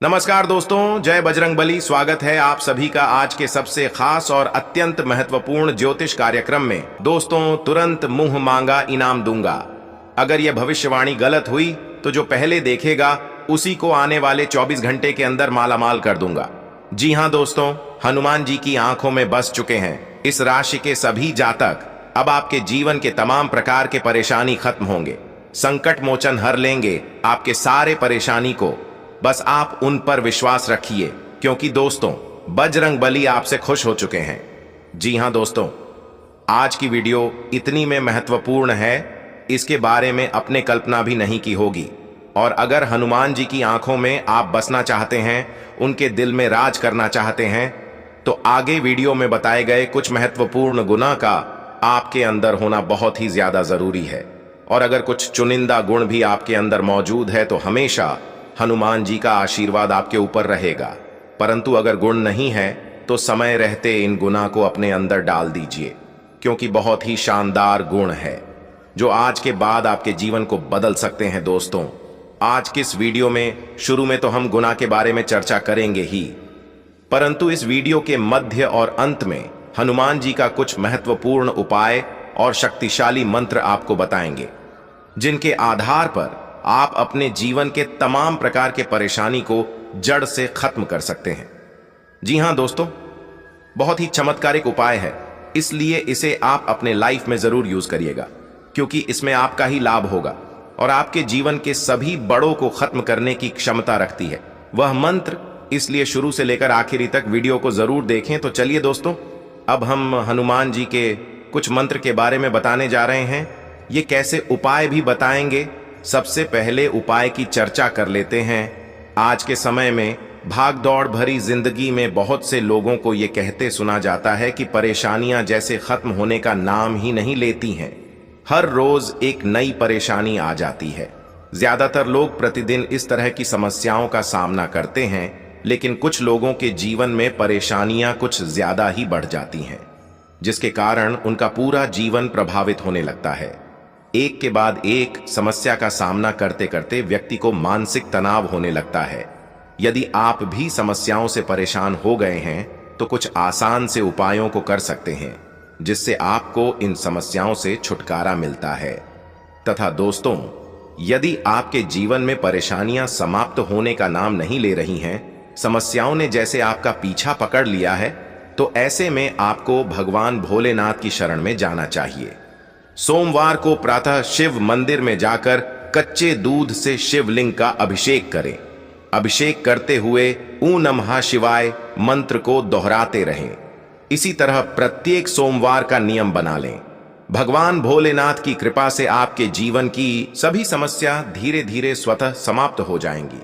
नमस्कार दोस्तों, जय बजरंगबली। स्वागत है आप सभी का आज के सबसे खास और अत्यंत महत्वपूर्ण ज्योतिष कार्यक्रम में। दोस्तों, तुरंत मुंह मांगा इनाम दूंगा। अगर यह भविष्यवाणी गलत हुई तो जो पहले देखेगा उसी को आने वाले 24 घंटे के अंदर मालामाल कर दूंगा। जी हां दोस्तों, हनुमान जी की आंखों में बस चुके हैं इस राशि के सभी जातक। अब आपके जीवन के तमाम प्रकार के परेशानी खत्म होंगे, संकट मोचन हर लेंगे आपके सारे परेशानी को। बस आप उन पर विश्वास रखिए, क्योंकि दोस्तों बजरंगबली आपसे खुश हो चुके हैं। जी हां दोस्तों, आज की वीडियो इतनी में महत्वपूर्ण है, इसके बारे में अपने कल्पना भी नहीं की होगी। और अगर हनुमान जी की आंखों में आप बसना चाहते हैं, उनके दिल में राज करना चाहते हैं, तो आगे वीडियो में बताए गए कुछ महत्वपूर्ण गुना का आपके अंदर होना बहुत ही ज्यादा जरूरी है। और अगर कुछ चुनिंदा गुण भी आपके अंदर मौजूद है तो हमेशा हनुमान जी का आशीर्वाद आपके ऊपर रहेगा। परंतु अगर गुण नहीं है तो समय रहते इन गुना को अपने अंदर डाल दीजिए, क्योंकि बहुत ही शानदार गुण है जो आज के बाद आपके जीवन को बदल सकते हैं। दोस्तों, आज किस वीडियो में शुरू में तो हम गुना के बारे में चर्चा करेंगे ही, परंतु इस वीडियो के मध्य और अंत में हनुमान जी का कुछ महत्वपूर्ण उपाय और शक्तिशाली मंत्र आपको बताएंगे, जिनके आधार पर आप अपने जीवन के तमाम प्रकार के परेशानी को जड़ से खत्म कर सकते हैं। जी हां दोस्तों, बहुत ही चमत्कारिक उपाय है, इसलिए इसे आप अपने लाइफ में जरूर यूज करिएगा, क्योंकि इसमें आपका ही लाभ होगा और आपके जीवन के सभी बड़ों को खत्म करने की क्षमता रखती है वह मंत्र। इसलिए शुरू से लेकर आखिरी तक वीडियो को जरूर देखें। तो चलिए दोस्तों, अब हम हनुमान जी के कुछ मंत्र के बारे में बताने जा रहे हैं। ये कैसे उपाय भी बताएंगे। सबसे पहले उपाय की चर्चा कर लेते हैं। आज के समय में भाग दौड़ भरी जिंदगी में बहुत से लोगों को ये कहते सुना जाता है कि परेशानियां जैसे खत्म होने का नाम ही नहीं लेती हैं। हर रोज एक नई परेशानी आ जाती है। ज्यादातर लोग प्रतिदिन इस तरह की समस्याओं का सामना करते हैं, लेकिन कुछ लोगों के जीवन में परेशानियां कुछ ज्यादा ही बढ़ जाती हैं, जिसके कारण उनका पूरा जीवन प्रभावित होने लगता है। एक के बाद एक समस्या का सामना करते करते व्यक्ति को मानसिक तनाव होने लगता है। यदि आप भी समस्याओं से परेशान हो गए हैं तो कुछ आसान से उपायों को कर सकते हैं, जिससे आपको इन समस्याओं से छुटकारा मिलता है। तथा दोस्तों, यदि आपके जीवन में परेशानियां समाप्त होने का नाम नहीं ले रही हैं, समस्याओं ने जैसे आपका पीछा पकड़ लिया है, तो ऐसे में आपको भगवान भोलेनाथ की शरण में जाना चाहिए। सोमवार को प्रातः शिव मंदिर में जाकर कच्चे दूध से शिवलिंग का अभिषेक करें। अभिषेक करते हुए ऊ नमः शिवाय मंत्र को दोहराते रहें। इसी तरह प्रत्येक सोमवार का नियम बना लें। भगवान भोलेनाथ की कृपा से आपके जीवन की सभी समस्या धीरे धीरे स्वतः समाप्त हो जाएंगी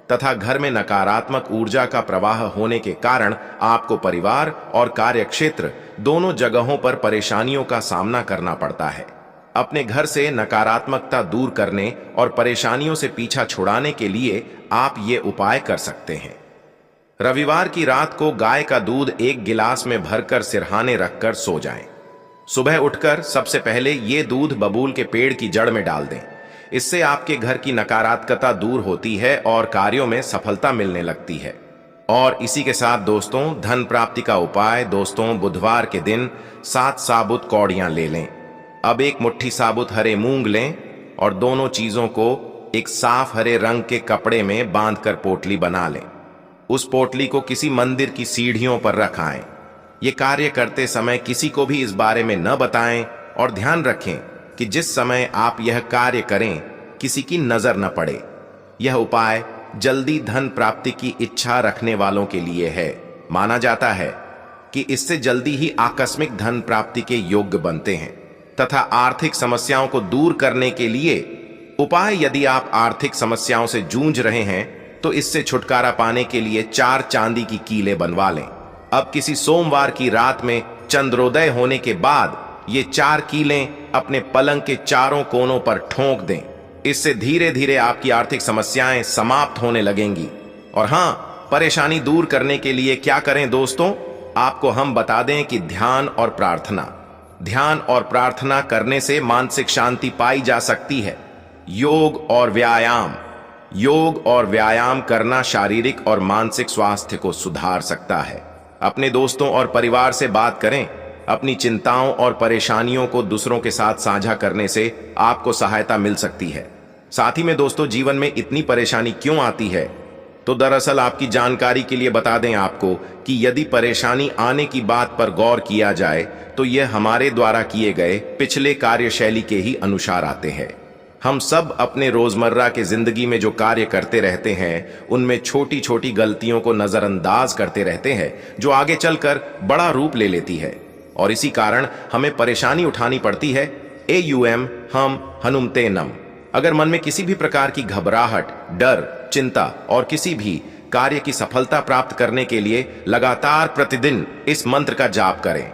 तथा घर में नकारात्मक ऊर्जा का प्रवाह होने के कारण आपको परिवार और कार्यक्षेत्र दोनों जगहों पर परेशानियों का सामना करना पड़ता है। अपने घर से नकारात्मकता दूर करने और परेशानियों से पीछा छुड़ाने के लिए आप ये उपाय कर सकते हैं। रविवार की रात को गाय का दूध एक गिलास में भरकर सिरहाने रखकर सो जाएं। सुबह उठकर सबसे पहले ये दूध बबूल के पेड़ की जड़ में डाल दें। इससे आपके घर की नकारात्मकता दूर होती है और कार्यों में सफलता मिलने लगती है। और इसी के साथ दोस्तों, धन प्राप्ति का उपाय। दोस्तों, बुधवार के दिन 7 साबुत कौड़ियां ले लें। अब एक मुट्ठी साबुत हरे मूंग लें और दोनों चीजों को एक साफ हरे रंग के कपड़े में बांधकर पोटली बना लें। उस पोटली को किसी मंदिर की सीढ़ियों पर रखाएं। ये कार्य करते समय किसी को भी इस बारे में न बताएं और ध्यान रखें कि जिस समय आप यह कार्य करें किसी की नजर न पड़े। यह उपाय जल्दी धन प्राप्ति की इच्छा रखने वालों के लिए है। माना जाता है कि इससे जल्दी ही आकस्मिक धन प्राप्ति के योग्य बनते हैं। तथा आर्थिक समस्याओं को दूर करने के लिए उपाय। यदि आप आर्थिक समस्याओं से जूझ रहे हैं तो इससे छुटकारा पाने के लिए 4 चांदी की कीलें बनवा लें। अब किसी सोमवार की रात में चंद्रोदय होने के बाद ये 4 कीलें अपने पलंग के चारों कोनों पर ठोंक दें। इससे धीरे धीरे आपकी आर्थिक समस्याएं समाप्त होने लगेंगी। और हां, परेशानी दूर करने के लिए क्या करें दोस्तों, आपको हम बता दें कि ध्यान और प्रार्थना करने से मानसिक शांति पाई जा सकती है। योग और व्यायाम। योग और व्यायाम करना शारीरिक और मानसिक स्वास्थ्य को सुधार सकता है। अपने दोस्तों और परिवार से बात करें। अपनी चिंताओं और परेशानियों को दूसरों के साथ साझा करने से आपको सहायता मिल सकती है। साथ ही में दोस्तों, जीवन में इतनी परेशानी क्यों आती है, तो दरअसल आपकी जानकारी के लिए बता दें आपको कि यदि परेशानी आने की बात पर गौर किया जाए तो यह हमारे द्वारा किए गए पिछले कार्यशैली के ही अनुसार आते हैं। हम सब अपने रोजमर्रा के जिंदगी में जो कार्य करते रहते हैं उनमें छोटी छोटी गलतियों को नजरअंदाज करते रहते हैं, जो आगे चलकर बड़ा रूप ले लेती है और इसी कारण हमें परेशानी उठानी पड़ती है। AUM हम हनुमते नम। अगर मन में किसी भी प्रकार की घबराहट, डर, चिंता और किसी भी कार्य की सफलता प्राप्त करने के लिए लगातार प्रतिदिन इस मंत्र का जाप करें।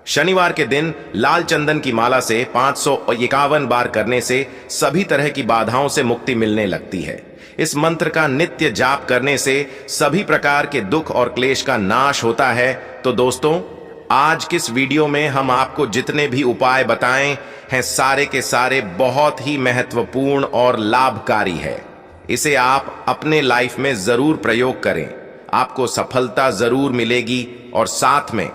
शनिवार के दिन लाल चंदन की माला से 551 बार करने से सभी तरह की बाधाओं से मुक्ति मिलने लगती है। इस मंत्र का नित्य जाप करने से सभी प्रकार के दुख और क्लेश का नाश होता है। तो दोस्तों, आज किस वीडियो में हम आपको जितने भी उपाय बताएं हैं सारे के सारे बहुत ही महत्वपूर्ण और लाभकारी है। इसे आप अपने लाइफ में जरूर प्रयोग करें, आपको सफलता जरूर मिलेगी। और साथ में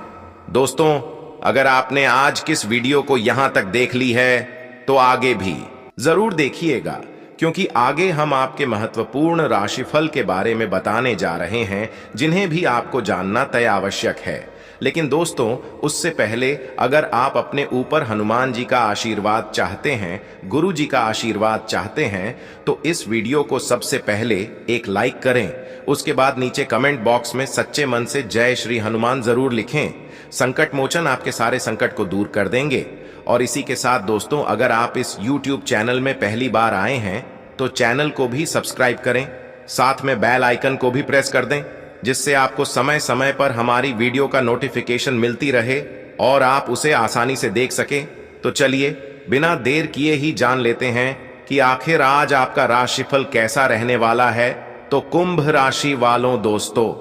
दोस्तों, अगर आपने आज किस वीडियो को यहां तक देख ली है तो आगे भी जरूर देखिएगा, क्योंकि आगे हम आपके महत्वपूर्ण राशिफल के बारे में बताने जा रहे हैं जिन्हें भी आपको जानना तय आवश्यक है। लेकिन दोस्तों, उससे पहले अगर आप अपने ऊपर हनुमान जी का आशीर्वाद चाहते हैं, गुरु जी का आशीर्वाद चाहते हैं, तो इस वीडियो को सबसे पहले एक लाइक करें। उसके बाद नीचे कमेंट बॉक्स में सच्चे मन से जय श्री हनुमान जरूर लिखें। संकट मोचन आपके सारे संकट को दूर कर देंगे। और इसी के साथ दोस्तों, अगर आप इस YouTube चैनल में पहली बार आए हैं तो चैनल को भी सब्सक्राइब करें, साथ में बेल आइकन को भी प्रेस कर दें, जिससे आपको समय समय पर हमारी वीडियो का नोटिफिकेशन मिलती रहे और आप उसे आसानी से देख सकें। तो चलिए बिना देर किए ही जान लेते हैं कि आखिर आज आपका राशिफल कैसा रहने वाला है। तो कुंभ राशि वालों दोस्तों,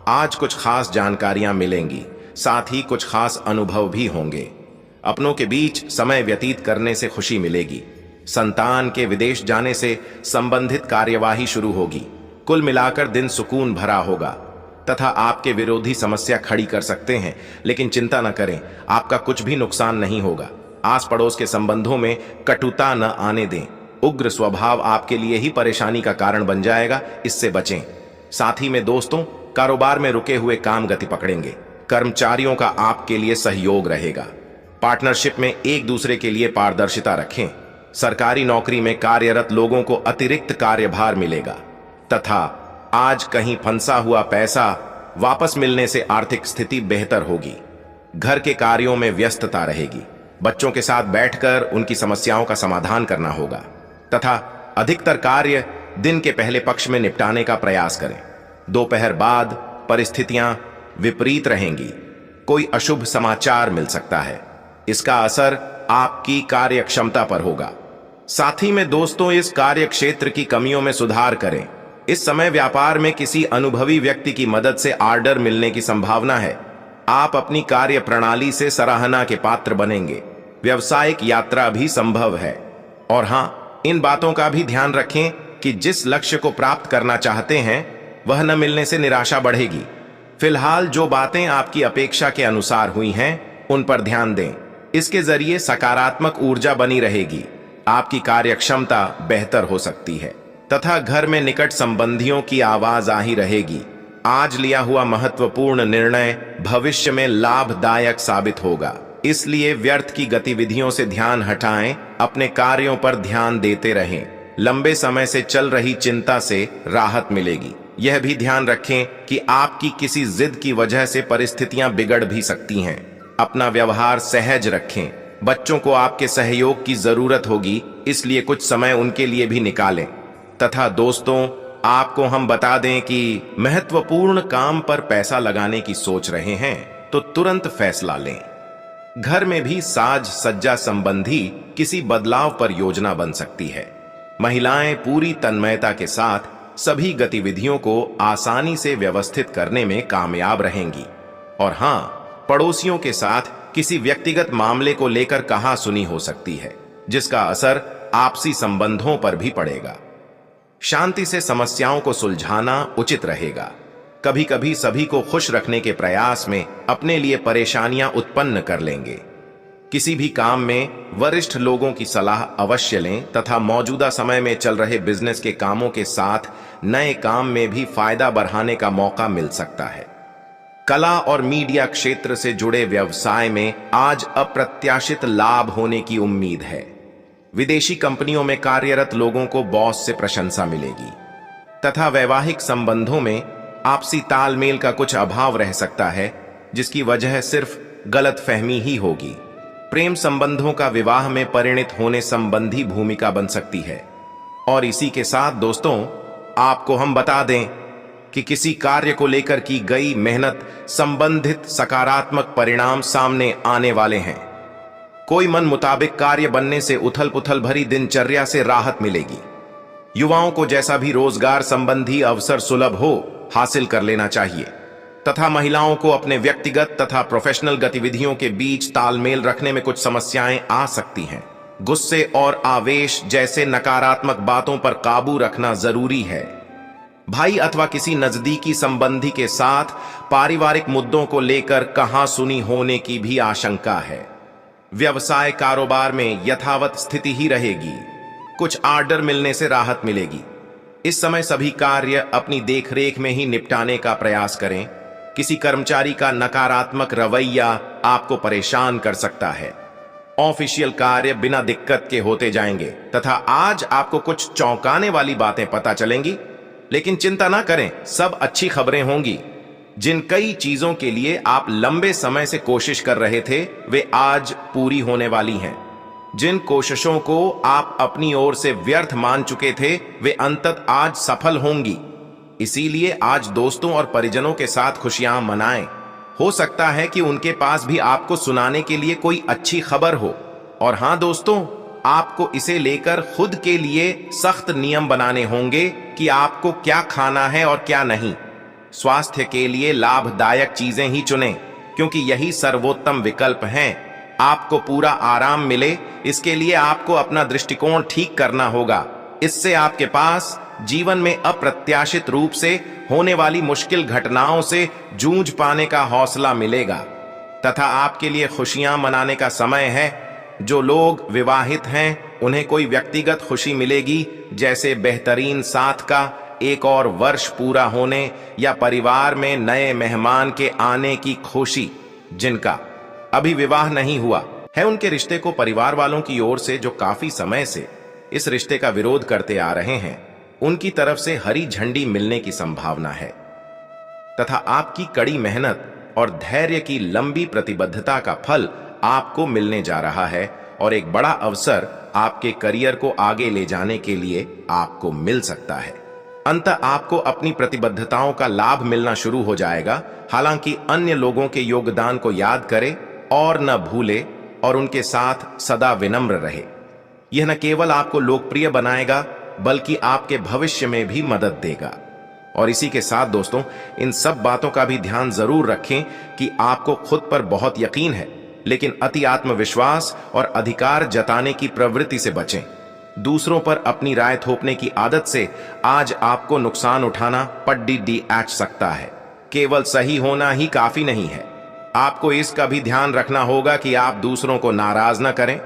आज कुछ खास जानकारियां मिलेंगी, साथ ही कुछ खास अनुभव भी होंगे। अपनों के बीच समय व्यतीत करने से खुशी मिलेगी। संतान के विदेश जाने से संबंधित कार्यवाही शुरू होगी। कुल मिलाकर दिन सुकून भरा होगा तथा आपके विरोधी समस्या खड़ी कर सकते हैं, लेकिन चिंता न करें, आपका कुछ भी नुकसान नहीं होगा। आस पड़ोस के संबंधों में कटुता न आने दें। उग्र स्वभाव आपके लिए ही परेशानी का कारण बन जाएगा, इससे बचें। साथ ही में दोस्तों, कारोबार में रुके हुए काम गति पकड़ेंगे। कर्मचारियों का आपके लिए सहयोग रहेगा। पार्टनरशिप में एक दूसरे के लिए पारदर्शिता रखें। सरकारी नौकरी में कार्यरत लोगों को अतिरिक्त कार्यभार मिलेगा तथा आज कहीं फंसा हुआ पैसा वापस मिलने से आर्थिक स्थिति बेहतर होगी। घर के कार्यों में व्यस्तता रहेगी। बच्चों के साथ बैठकर उनकी समस्याओं का समाधान करना होगा तथा अधिकतर कार्य दिन के पहले पक्ष में निपटाने का प्रयास करें। दोपहर बाद परिस्थितियां विपरीत रहेंगी। कोई अशुभ समाचार मिल सकता है, इसका असर आपकी कार्य क्षमता पर होगा। साथ ही में दोस्तों, इस कार्य क्षेत्र की कमियों में सुधार करें। इस समय व्यापार में किसी अनुभवी व्यक्ति की मदद से ऑर्डर मिलने की संभावना है। आप अपनी कार्य प्रणाली से सराहना के पात्र बनेंगे। व्यावसायिक यात्रा भी संभव है। और हां, इन बातों का भी ध्यान रखें कि जिस लक्ष्य को प्राप्त करना चाहते हैं वह न मिलने से निराशा बढ़ेगी। फिलहाल जो बातें आपकी अपेक्षा के अनुसार हुई हैं उन पर ध्यान दें। इसके जरिए सकारात्मक ऊर्जा बनी रहेगी। आपकी कार्य क्षमता बेहतर हो सकती है तथा घर में निकट संबंधियों की आवाज आ ही रहेगी। आज लिया हुआ महत्वपूर्ण निर्णय भविष्य में लाभदायक साबित होगा। इसलिए व्यर्थ की गतिविधियों से ध्यान हटाएं, अपने कार्यों पर ध्यान देते रहें। लंबे समय से चल रही चिंता से राहत मिलेगी। यह भी ध्यान रखें कि आपकी किसी जिद की वजह से परिस्थितियां बिगड़ भी सकती हैं। अपना व्यवहार सहज रखें। बच्चों को आपके सहयोग की जरूरत होगी, इसलिए कुछ समय उनके लिए भी निकालें। तथा दोस्तों, आपको हम बता दें कि महत्वपूर्ण काम पर पैसा लगाने की सोच रहे हैं तो तुरंत फैसला लें। घर में भी साज सज्जा संबंधी किसी बदलाव पर योजना बन सकती है। महिलाएं पूरी तन्मयता के साथ सभी गतिविधियों को आसानी से व्यवस्थित करने में कामयाब रहेंगी। और हां, पड़ोसियों के साथ किसी व्यक्तिगत मामले को लेकर कहासुनी हो सकती है, जिसका असर आपसी संबंधों पर भी पड़ेगा। शांति से समस्याओं को सुलझाना उचित रहेगा। कभी कभी सभी को खुश रखने के प्रयास में अपने लिए परेशानियां उत्पन्न कर लेंगे। किसी भी काम में वरिष्ठ लोगों की सलाह अवश्य लें तथा मौजूदा समय में चल रहे बिजनेस के कामों के साथ नए काम में भी फायदा बढ़ाने का मौका मिल सकता है। कला और मीडिया क्षेत्र से जुड़े व्यवसाय में आज अप्रत्याशित लाभ होने की उम्मीद है। विदेशी कंपनियों में कार्यरत लोगों को बॉस से प्रशंसा मिलेगी तथा वैवाहिक संबंधों में आपसी तालमेल का कुछ अभाव रह सकता है, जिसकी वजह सिर्फ गलतफहमी ही होगी। प्रेम संबंधों का विवाह में परिणित होने संबंधी भूमिका बन सकती है। और इसी के साथ दोस्तों, आपको हम बता दें कि किसी कार्य को लेकर की गई मेहनत संबंधित सकारात्मक परिणाम सामने आने वाले हैं। कोई मन मुताबिक कार्य बनने से उथल पुथल भरी दिनचर्या से राहत मिलेगी। युवाओं को जैसा भी रोजगार संबंधी अवसर सुलभ हो हासिल कर लेना चाहिए तथा महिलाओं को अपने व्यक्तिगत तथा प्रोफेशनल गतिविधियों के बीच तालमेल रखने में कुछ समस्याएं आ सकती हैं। गुस्से और आवेश जैसे नकारात्मक बातों पर काबू रखना जरूरी है। भाई अथवा किसी नजदीकी संबंधी के साथ पारिवारिक मुद्दों को लेकर कहासुनी होने की भी आशंका है। व्यवसाय कारोबार में यथावत स्थिति ही रहेगी। कुछ आर्डर मिलने से राहत मिलेगी। इस समय सभी कार्य अपनी देखरेख में ही निपटाने का प्रयास करें। किसी कर्मचारी का नकारात्मक रवैया आपको परेशान कर सकता है। ऑफिशियल कार्य बिना दिक्कत के होते जाएंगे तथा आज आपको कुछ चौंकाने वाली बातें पता चलेंगी, लेकिन चिंता ना करें, सब अच्छी खबरें होंगी। जिन कई चीजों के लिए आप लंबे समय से कोशिश कर रहे थे वे आज पूरी होने वाली हैं। जिन कोशिशों को आप अपनी ओर से व्यर्थ मान चुके थे वे अंततः आज सफल होंगी। इसीलिए आज दोस्तों और परिजनों के साथ खुशियां मनाएं। हो सकता है कि उनके पास भी आपको सुनाने के लिए कोई अच्छी खबर हो। और हां दोस्तों, आपको इसे लेकर खुद के लिए सख्त नियम बनाने होंगे कि आपको क्या खाना है और क्या नहीं। स्वास्थ्य के लिए लाभदायक चीजें ही चुनें, क्योंकि यही सर्वोत्तम विकल्प हैं। आपको पूरा आराम मिले, इसके लिए आपको अपना दृष्टिकोण ठीक करना होगा। इससे आपके पास जीवन में अप्रत्याशित रूप से होने वाली मुश्किल घटनाओं से जूझ पाने का हौसला मिलेगा तथा आपके लिए खुशियां मनाने का समय है। जो लोग विवाहित हैं उन्हें कोई व्यक्तिगत खुशी मिलेगी, जैसे बेहतरीन साथ का एक और वर्ष पूरा होने या परिवार में नए मेहमान के आने की खुशी। जिनका अभी विवाह नहीं हुआ है, उनके रिश्ते को परिवार वालों की ओर से जो काफी समय से इस रिश्ते का विरोध करते आ रहे हैं, उनकी तरफ से हरी झंडी मिलने की संभावना है तथा आपकी कड़ी मेहनत और धैर्य की लंबी प्रतिबद्धता का फल आपको मिलने जा रहा है और एक बड़ा अवसर आपके करियर को आगे ले जाने के लिए आपको मिल सकता है। अंततः आपको अपनी प्रतिबद्धताओं का लाभ मिलना शुरू हो जाएगा। हालांकि अन्य लोगों के योगदान को याद करें और न भूले और उनके साथ सदा विनम्र रहे। यह न केवल आपको लोकप्रिय बनाएगा बल्कि आपके भविष्य में भी मदद देगा। और इसी के साथ दोस्तों, इन सब बातों का भी ध्यान जरूर रखें कि आपको खुद पर बहुत यकीन है, लेकिन अति आत्मविश्वास और अधिकार जताने की प्रवृत्ति से बचें। दूसरों पर अपनी राय थोपने की आदत से आज आपको नुकसान उठाना पड्डी ऐच सकता है। केवल सही होना ही काफी नहीं है, आपको इसका भी ध्यान रखना होगा कि आप दूसरों को नाराज न करें।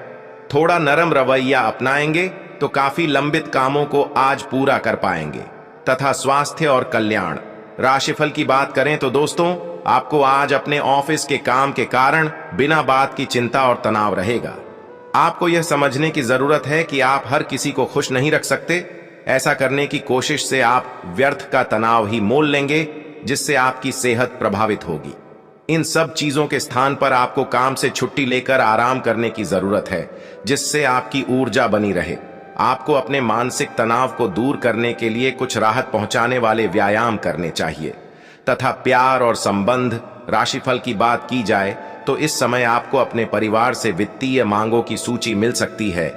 थोड़ा नरम रवैया अपनाएंगे तो काफी लंबित कामों को आज पूरा कर पाएंगे। तथा स्वास्थ्य और कल्याण राशिफल की बात करें तो दोस्तों, आपको आज अपने ऑफिस के काम के कारण बिना बात की चिंता और तनाव रहेगा। आपको यह समझने की जरूरत है कि आप हर किसी को खुश नहीं रख सकते। ऐसा करने की कोशिश से आप व्यर्थ का तनाव ही मोल लेंगे, जिससे आपकी सेहत प्रभावित होगी। इन सब चीजों के स्थान पर आपको काम से छुट्टी लेकर आराम करने की जरूरत है, जिससे आपकी ऊर्जा बनी रहे। आपको अपने मानसिक तनाव को दूर करने के लिए कुछ राहत पहुंचाने वाले व्यायाम करने चाहिए। तथा प्यार और संबंध राशिफल की बात की जाए तो इस समय आपको अपने परिवार से वित्तीय मांगों की सूची मिल सकती है।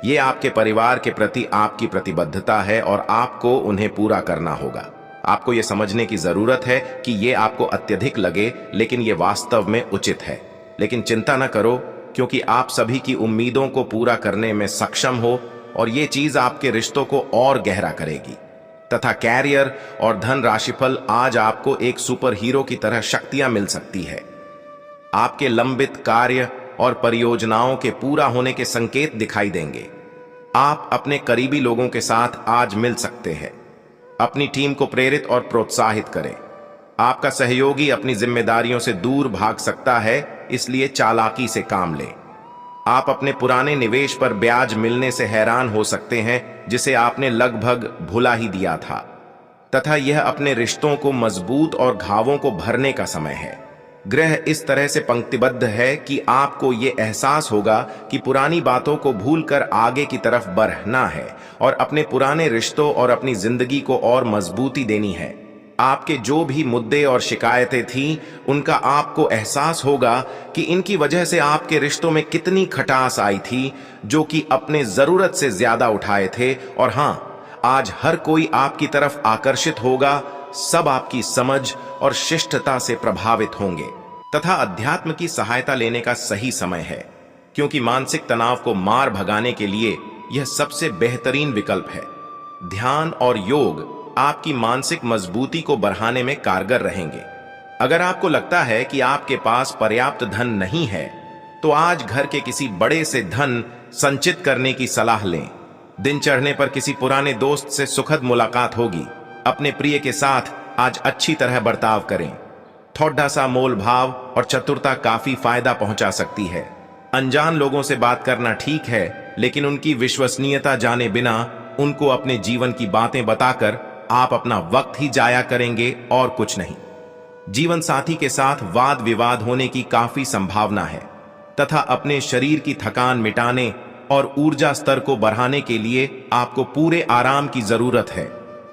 ये आपके परिवार के प्रति आपकी प्रतिबद्धता है और आपको उन्हें पूरा करना होगा। आपको यह समझने की जरूरत है कि ये आपको अत्यधिक लगे, लेकिन ये वास्तव में उचित है। लेकिन चिंता न करो, क्योंकि आप सभी की उम्मीदों को पूरा करने में सक्षम हो और ये चीज आपके रिश्तों को और गहरा करेगी। तथा कैरियर और धन राशिफल आज आपको एक सुपर हीरो की तरह शक्तियां मिल सकती है। आपके लंबित कार्य और परियोजनाओं के पूरा होने के संकेत दिखाई देंगे। आप अपने करीबी लोगों के साथ आज मिल सकते हैं। अपनी टीम को प्रेरित और प्रोत्साहित करें। आपका सहयोगी अपनी जिम्मेदारियों से दूर भाग सकता है, इसलिए चालाकी से काम लें। आप अपने पुराने निवेश पर ब्याज मिलने से हैरान हो सकते हैं, जिसे आपने लगभग भुला ही दिया था, तथा यह अपने रिश्तों को मजबूत और घावों को भरने का समय है। ग्रह इस तरह से पंक्तिबद्ध है कि आपको यह एहसास होगा कि पुरानी बातों को भूलकर आगे की तरफ बढ़ना है और अपने पुराने रिश्तों और अपनी जिंदगी को और मजबूती देनी है। आपके जो भी मुद्दे और शिकायतें थीं, उनका आपको एहसास होगा कि इनकी वजह से आपके रिश्तों में कितनी खटास आई थी, जो कि अपने जरूरत से ज्यादा उठाए थे। और हां, आज हर कोई आपकी तरफ आकर्षित होगा। सब आपकी समझ और शिष्टता से प्रभावित होंगे तथा अध्यात्म की सहायता लेने का सही समय है, क्योंकि मानसिक तनाव को मार भगाने के लिए यह सबसे बेहतरीन विकल्प है। ध्यान और योग आपकी मानसिक मजबूती को बढ़ाने में कारगर रहेंगे। अगर आपको लगता है कि आपके पास पर्याप्त धन नहीं है, तो आज घर के किसी बड़े से धन संचित करने की सलाह लें। दिन चढ़ने पर किसी पुराने दोस्त से सुखद मुलाकात होगी। अपने प्रिय के साथ आज अच्छी तरह बर्ताव करें। थोड़ा सा मोल भाव और चतुरता काफी फायदा पहुंचा सकती है। अनजान लोगों से बात करना ठीक है, लेकिन उनकी विश्वसनीयता जाने बिना उनको अपने जीवन की बातें बताकर आप अपना वक्त ही जाया करेंगे और कुछ नहीं। जीवन साथी के साथ वाद विवाद होने की काफी संभावना है तथा अपने शरीर की थकान मिटाने और ऊर्जा स्तर को बढ़ाने के लिए आपको पूरे आराम की जरूरत है।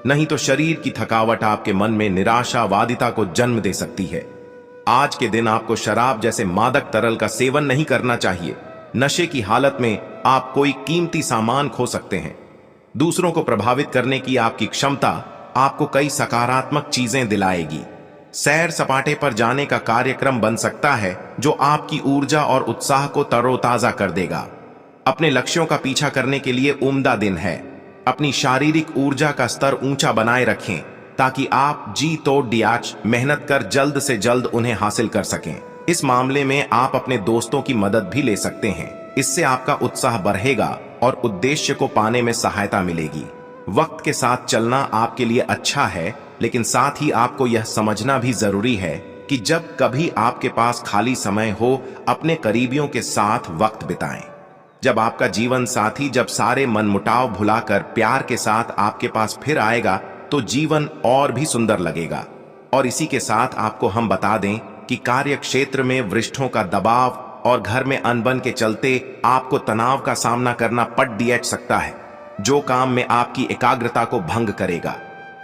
नहीं तो शरीर की थकावट आपके मन में निराशावादिता को जन्म दे सकती है। आज के दिन आपको शराब जैसे मादक तरल का सेवन नहीं करना चाहिए। नशे की हालत में आप कोई कीमती सामान खो सकते हैं। दूसरों को प्रभावित करने की आपकी क्षमता आपको कई सकारात्मक चीजें दिलाएगी। सैर सपाटे पर जाने का कार्यक्रम बन सकता है, जो आपकी ऊर्जा और उत्साह को तरोताजा कर देगा। अपने लक्ष्यों का पीछा करने के लिए उम्दा दिन है। अपनी शारीरिक ऊर्जा का स्तर ऊंचा बनाए रखें, ताकि आप जी तोड़ दियाच मेहनत कर जल्द से जल्द उन्हें हासिल कर सकें। इस मामले में आप अपने दोस्तों की मदद भी ले सकते हैं। इससे आपका उत्साह बढ़ेगा और उद्देश्य को पाने में सहायता मिलेगी। वक्त के साथ चलना आपके लिए अच्छा है, लेकिन साथ ही आपको यह समझना भी जरूरी है कि जब कभी आपके पास खाली समय हो, अपने करीबियों के साथ वक्त बिताएं। जब आपका जीवन साथी जब सारे मनमुटाव भुलाकर प्यार के साथ आपके पास फिर आएगा, तो जीवन और भी सुंदर लगेगा। और इसी के साथ आपको हम बता दें कि कार्य क्षेत्र में वरिष्ठों का दबाव और घर में अनबन के चलते आपको तनाव का सामना करना पड़ दिया सकता है, जो काम में आपकी एकाग्रता को भंग करेगा।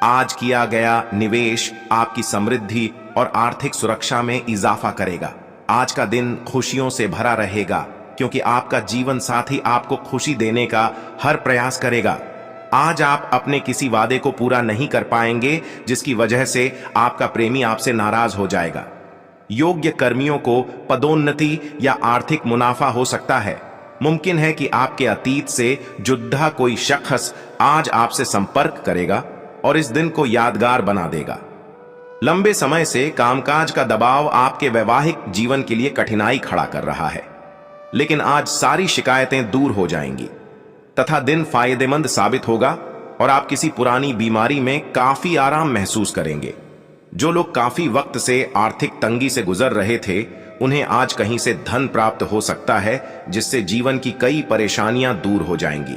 आज किया गया निवेश आपकी समृद्धि और आर्थिक सुरक्षा में इजाफा करेगा। आज का दिन खुशियों से भरा रहेगा, क्योंकि आपका जीवन साथी आपको खुशी देने का हर प्रयास करेगा। आज आप अपने किसी वादे को पूरा नहीं कर पाएंगे, जिसकी वजह से आपका प्रेमी आपसे नाराज हो जाएगा। योग्य कर्मियों को पदोन्नति या आर्थिक मुनाफा हो सकता है। मुमकिन है कि आपके अतीत से जुड़ा कोई शख्स आज आपसे संपर्क करेगा और इस दिन को यादगार बना देगा। लंबे समय से कामकाज का दबाव आपके वैवाहिक जीवन के लिए कठिनाई खड़ा कर रहा है, लेकिन आज सारी शिकायतें दूर हो जाएंगी तथा दिन फायदेमंद साबित होगा और आप किसी पुरानी बीमारी में काफी आराम महसूस करेंगे। जो लोग काफी वक्त से आर्थिक तंगी से गुजर रहे थे, उन्हें आज कहीं से धन प्राप्त हो सकता है, जिससे जीवन की कई परेशानियां दूर हो जाएंगी।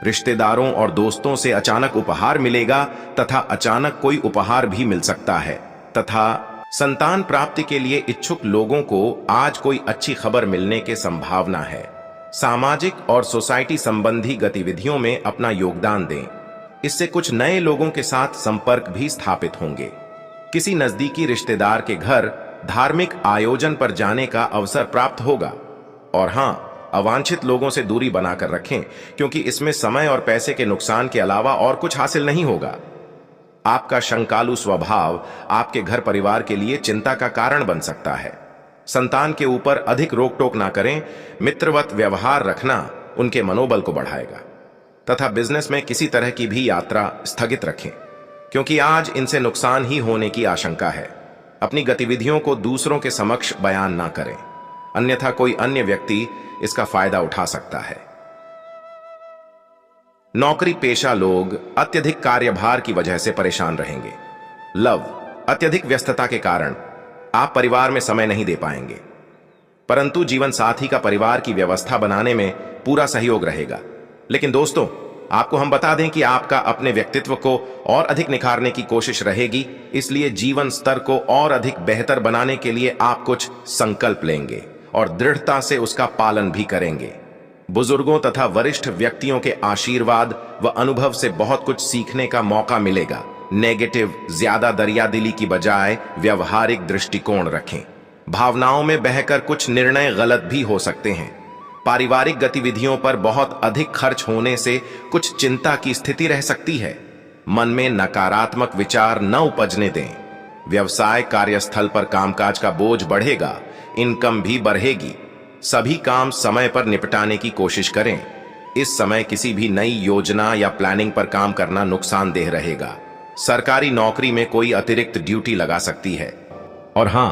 रिश्तेदारों और दोस्तों से अचानक उपहार मिलेगा तथा अचानक कोई उपहार भी मिल सकता है। तथा संतान प्राप्ति के लिए इच्छुक लोगों को आज कोई अच्छी खबर मिलने की संभावना है। सामाजिक और सोसाइटी संबंधी गतिविधियों में अपना योगदान दें। इससे कुछ नए लोगों के साथ संपर्क भी स्थापित होंगे। किसी नजदीकी रिश्तेदार के घर धार्मिक आयोजन पर जाने का अवसर प्राप्त होगा। और हां, अवांछित लोगों से दूरी बनाकर रखें, क्योंकि इसमें समय और पैसे के नुकसान के अलावा और कुछ हासिल नहीं होगा। आपका शंकालु स्वभाव आपके घर परिवार के लिए चिंता का कारण बन सकता है। संतान के ऊपर अधिक रोक टोक ना करें। मित्रवत व्यवहार रखना उनके मनोबल को बढ़ाएगा तथा बिजनेस में किसी तरह की भी यात्रा स्थगित रखें। क्योंकि आज इनसे नुकसान ही होने की आशंका है। अपनी गतिविधियों को दूसरों के समक्ष बयान ना करें, अन्यथा कोई अन्य व्यक्ति इसका फायदा उठा सकता है। नौकरी पेशा लोग अत्यधिक कार्यभार की वजह से परेशान रहेंगे। लव, अत्यधिक व्यस्तता के कारण आप परिवार में समय नहीं दे पाएंगे, परंतु जीवन साथी का परिवार की व्यवस्था बनाने में पूरा सहयोग रहेगा। लेकिन दोस्तों, आपको हम बता दें कि आपका अपने व्यक्तित्व को और अधिक निखारने की कोशिश रहेगी, इसलिए जीवन स्तर को और अधिक बेहतर बनाने के लिए आप कुछ संकल्प लेंगे और दृढ़ता से उसका पालन भी करेंगे। बुजुर्गों तथा वरिष्ठ व्यक्तियों के आशीर्वाद व अनुभव से बहुत कुछ सीखने का मौका मिलेगा। नेगेटिव, ज्यादा दरियादिली की बजाय व्यवहारिक दृष्टिकोण रखें। भावनाओं में बहकर कुछ निर्णय गलत भी हो सकते हैं। पारिवारिक गतिविधियों पर बहुत अधिक खर्च होने से कुछ चिंता की स्थिति रह सकती है। मन में नकारात्मक विचार न उपजने दें। व्यवसाय कार्यस्थल पर कामकाज का बोझ बढ़ेगा, इनकम भी बढ़ेगी। सभी काम समय पर निपटाने की कोशिश करें। इस समय किसी भी नई योजना या प्लानिंग पर काम करना नुकसानदेह रहेगा। सरकारी नौकरी में कोई अतिरिक्त ड्यूटी लगा सकती है। और हां,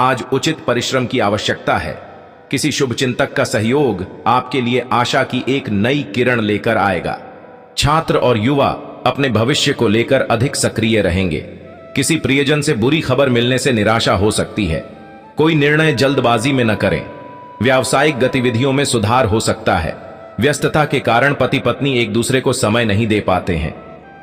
आज उचित परिश्रम की आवश्यकता है। किसी शुभचिंतक का सहयोग आपके लिए आशा की एक नई किरण लेकर आएगा। छात्र और युवा अपने भविष्य को लेकर अधिक सक्रिय रहेंगे। किसी प्रियजन से बुरी खबर मिलने से निराशा हो सकती है। कोई निर्णय जल्दबाजी में न करें। व्यावसायिक गतिविधियों में सुधार हो सकता है। व्यस्तता के कारण पति पत्नी एक दूसरे को समय नहीं दे पाते हैं।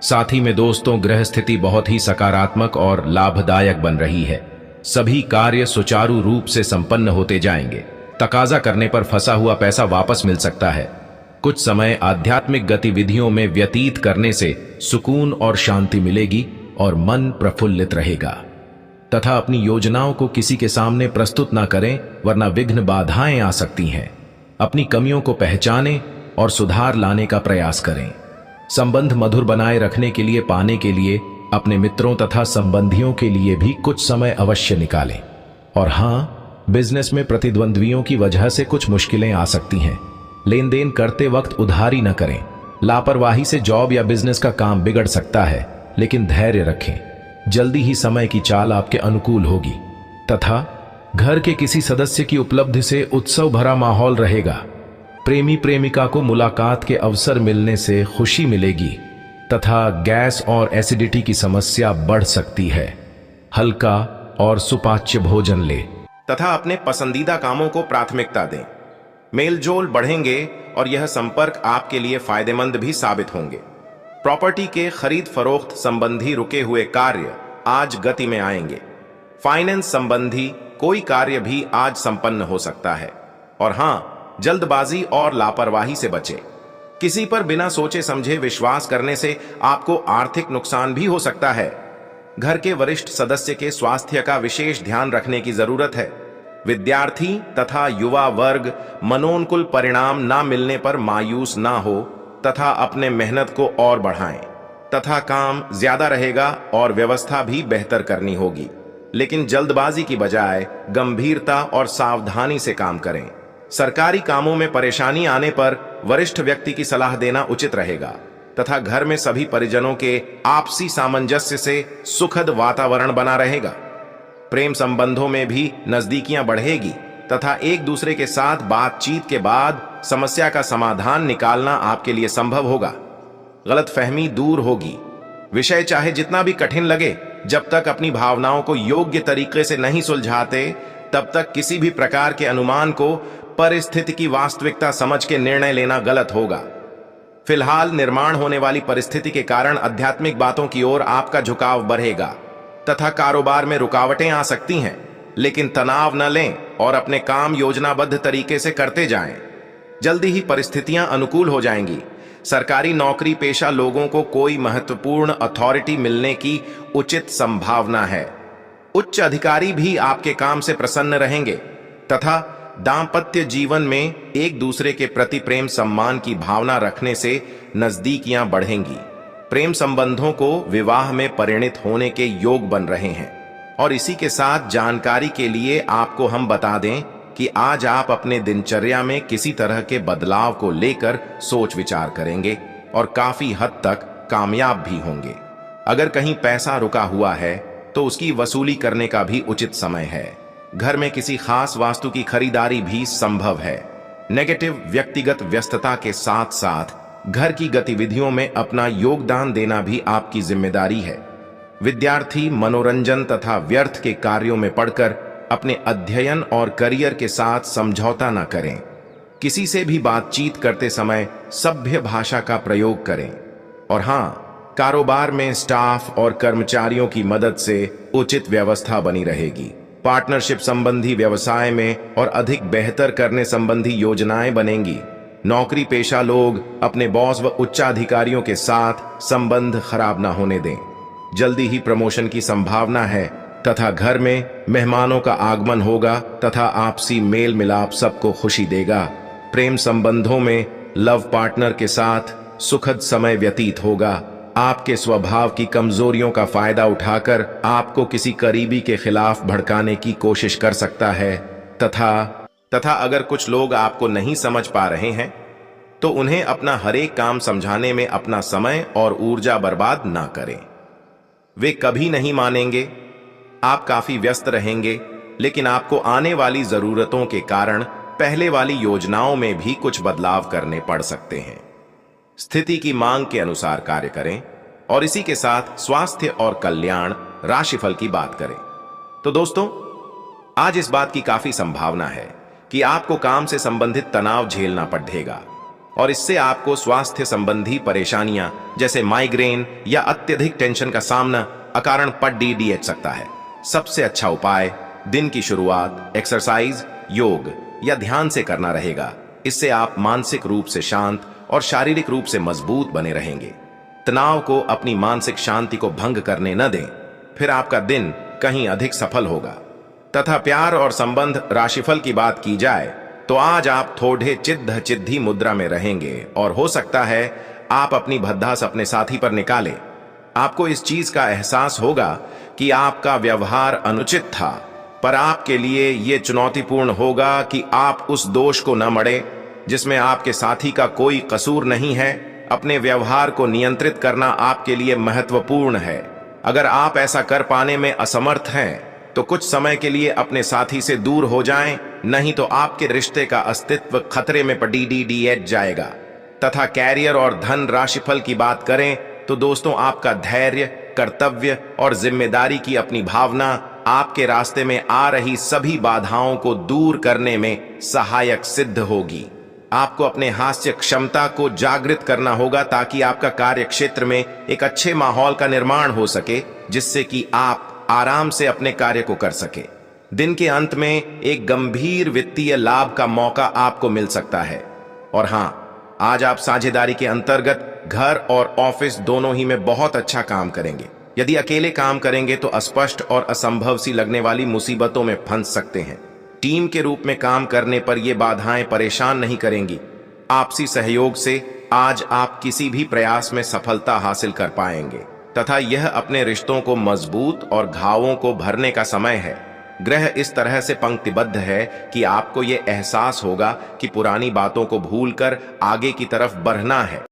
साथ ही में दोस्तों, ग्रह स्थिति बहुत ही सकारात्मक और लाभदायक बन रही है। सभी कार्य सुचारू रूप से संपन्न होते जाएंगे। तकाजा करने पर फंसा हुआ पैसा वापस मिल सकता है। कुछ समय आध्यात्मिक गतिविधियों में व्यतीत करने से सुकून और शांति मिलेगी और मन प्रफुल्लित रहेगा। तथा अपनी योजनाओं को किसी के सामने प्रस्तुत ना करें, वरना विघ्न बाधाएं आ सकती हैं। अपनी कमियों को पहचानें और सुधार लाने का प्रयास करें। संबंध मधुर बनाए रखने के लिए पाने के लिए अपने मित्रों तथा संबंधियों के लिए भी कुछ समय अवश्य निकालें। और हां, बिजनेस में प्रतिद्वंद्वियों की वजह से कुछ मुश्किलें आ सकती हैं। लेन देन करते वक्त उधारी न करें। लापरवाही से जॉब या बिजनेस का काम बिगड़ सकता है, लेकिन धैर्य रखें। जल्दी ही समय की चाल आपके अनुकूल होगी। तथा घर के किसी सदस्य की उपलब्धि से उत्सव भरा माहौल रहेगा। प्रेमी प्रेमिका को मुलाकात के अवसर मिलने से खुशी मिलेगी। तथा गैस और एसिडिटी की समस्या बढ़ सकती है। हल्का और सुपाच्य भोजन ले तथा अपने पसंदीदा कामों को प्राथमिकता दें। मेलजोल बढ़ेंगे और यह संपर्क आपके लिए फायदेमंद भी साबित होंगे। प्रॉपर्टी के खरीद फरोख्त संबंधी रुके हुए कार्य आज गति में आएंगे। फाइनेंस संबंधी कोई कार्य भी आज संपन्न हो सकता है। और हां, जल्दबाजी और लापरवाही से बचें। किसी पर बिना सोचे समझे विश्वास करने से आपको आर्थिक नुकसान भी हो सकता है। घर के वरिष्ठ सदस्य के स्वास्थ्य का विशेष ध्यान रखने की जरूरत है। विद्यार्थी तथा युवा वर्ग मनोनुकूल परिणाम ना मिलने पर मायूस ना हो तथा अपने मेहनत को और बढ़ाएं। तथा काम ज्यादा रहेगा और व्यवस्था भी बेहतर करनी होगी, लेकिन जल्दबाजी की बजाय गंभीरता और सावधानी से काम करें। सरकारी कामों में परेशानी आने पर वरिष्ठ व्यक्ति की सलाह देना उचित रहेगा। तथा घर में सभी परिजनों के आपसी सामंजस्य से सुखद वातावरण बना रहेगा। प्रेम संबंधों में भी नजदीकियां बढ़ेगी तथा एक दूसरे के साथ बातचीत के बाद समस्या का समाधान निकालना आपके लिए संभव होगा। गलतफहमी दूर होगी। विषय चाहे जितना भी कठिन लगे, जब तक अपनी भावनाओं को योग्य तरीके से नहीं सुलझाते, तब तक किसी भी प्रकार के अनुमान को परिस्थिति की वास्तविकता समझ के निर्णय लेना गलत होगा। फिलहाल निर्माण होने वाली परिस्थिति के कारण आध्यात्मिक बातों की ओर आपका झुकाव बढ़ेगा तथा कारोबार में रुकावटें आ सकती हैं, लेकिन तनाव न लें और अपने काम योजनाबद्ध तरीके से करते जाएं। जल्दी ही परिस्थितियां अनुकूल हो जाएंगी। सरकारी नौकरी पेशा लोगों को कोई महत्वपूर्ण अथॉरिटी मिलने की उचित संभावना है। उच्च अधिकारी भी आपके काम से प्रसन्न रहेंगे तथा दांपत्य जीवन में एक दूसरे के प्रति प्रेम सम्मान की भावना रखने से नजदीकियां बढ़ेंगी। प्रेम संबंधों को विवाह में परिणित होने के योग बन रहे हैं। और इसी के साथ जानकारी के लिए आपको हम बता दें कि आज आप अपने दिनचर्या में किसी तरह के बदलाव को लेकर सोच विचार करेंगे और काफी हद तक कामयाब भी होंगे। अगर कहीं पैसा रुका हुआ है तो उसकी वसूली करने का भी उचित समय है। घर में किसी खास वास्तु की खरीदारी भी संभव है। नेगेटिव व्यक्तिगत व्यस्तता के साथ साथ घर की गतिविधियों में अपना योगदान देना भी आपकी जिम्मेदारी है। विद्यार्थी मनोरंजन तथा व्यर्थ के कार्यों में पड़कर अपने अध्ययन और करियर के साथ समझौता न करें। किसी से भी बातचीत करते समय सभ्य भाषा का प्रयोग करें। और हां, कारोबार में स्टाफ और कर्मचारियों की मदद से उचित व्यवस्था बनी रहेगी। पार्टनरशिप संबंधी व्यवसाय में और अधिक बेहतर करने संबंधी योजनाएं बनेंगी। नौकरी पेशा लोग अपने बॉस व उच्चाधिकारियों के साथ संबंध खराब ना होने दें। जल्दी ही प्रमोशन की संभावना है तथा घर में मेहमानों का आगमन होगा तथा आपसी मेल मिलाप सबको खुशी देगा। प्रेम संबंधों में लव पार्टनर के साथ सुखद समय व्यतीत होगा। आपके स्वभाव की कमजोरियों का फायदा उठाकर आपको किसी करीबी के खिलाफ भड़काने की कोशिश कर सकता है तथा अगर कुछ लोग आपको नहीं समझ पा रहे हैं तो उन्हें अपना हर एक काम समझाने में अपना समय और ऊर्जा बर्बाद ना करें। वे कभी नहीं मानेंगे। आप काफी व्यस्त रहेंगे, लेकिन आपको आने वाली जरूरतों के कारण पहले वाली योजनाओं में भी कुछ बदलाव करने पड़ सकते हैं। स्थिति की मांग के अनुसार कार्य करें। और इसी के साथ स्वास्थ्य और कल्याण राशिफल की बात करें तो दोस्तों, आज इस बात की काफी संभावना है कि आपको काम से संबंधित तनाव झेलना पड़ेगा और इससे आपको स्वास्थ्य संबंधी परेशानियां जैसे माइग्रेन या अत्यधिक टेंशन का सामना अकारण पड़ सकता है। सबसे अच्छा उपाय दिन की शुरुआत एक्सरसाइज, योग या ध्यान से करना रहेगा। इससे आप मानसिक रूप से शांत और शारीरिक रूप से मजबूत बने रहेंगे। तनाव को अपनी मानसिक शांति को भंग करने न दें, फिर आपका दिन कहीं अधिक सफल होगा। तथा प्यार और संबंध राशिफल की बात की जाए तो आज आप थोड़े चिद्ध चिद्धी मुद्रा में रहेंगे और हो सकता है आप अपनी भद्दास अपने साथी पर निकालें। आपको इस चीज का एहसास होगा कि आपका व्यवहार अनुचित था, पर आपके लिए यह चुनौतीपूर्ण होगा कि आप उस दोष को न मड़े जिसमें आपके साथी का कोई कसूर नहीं है। अपने व्यवहार को नियंत्रित करना आपके लिए महत्वपूर्ण है। अगर आप ऐसा कर पाने में असमर्थ हैं तो कुछ समय के लिए अपने साथी से दूर हो जाएं, नहीं तो आपके रिश्ते का अस्तित्व खतरे में पड़ जाएगा। तथा कैरियर और धन राशिफल की बात करें तो दोस्तों, आपका धैर्य, कर्तव्य और जिम्मेदारी की अपनी भावना आपके रास्ते में आ रही सभी बाधाओं को दूर करने में सहायक सिद्ध होगी। आपको अपने हास्य क्षमता को जागृत करना होगा ताकि आपका कार्य क्षेत्र में एक अच्छे माहौल का निर्माण हो सके, जिससे कि आप आराम से अपने कार्य को कर सके। दिन के अंत में एक गंभीर वित्तीय लाभ का मौका आपको मिल सकता है। और हां, आज आप साझेदारी के अंतर्गत घर और ऑफिस दोनों ही में बहुत अच्छा काम करेंगे। यदि अकेले काम करेंगे तो अस्पष्ट और असंभव सी लगने वाली मुसीबतों में फंस सकते हैं। टीम के रूप में काम करने पर ये बाधाएं परेशान नहीं करेंगी। आपसी सहयोग से आज आप किसी भी प्रयास में सफलता हासिल कर पाएंगे तथा यह अपने रिश्तों को मजबूत और घावों को भरने का समय है। ग्रह इस तरह से पंक्तिबद्ध है कि आपको यह एहसास होगा कि पुरानी बातों को भूलकर आगे की तरफ बढ़ना है।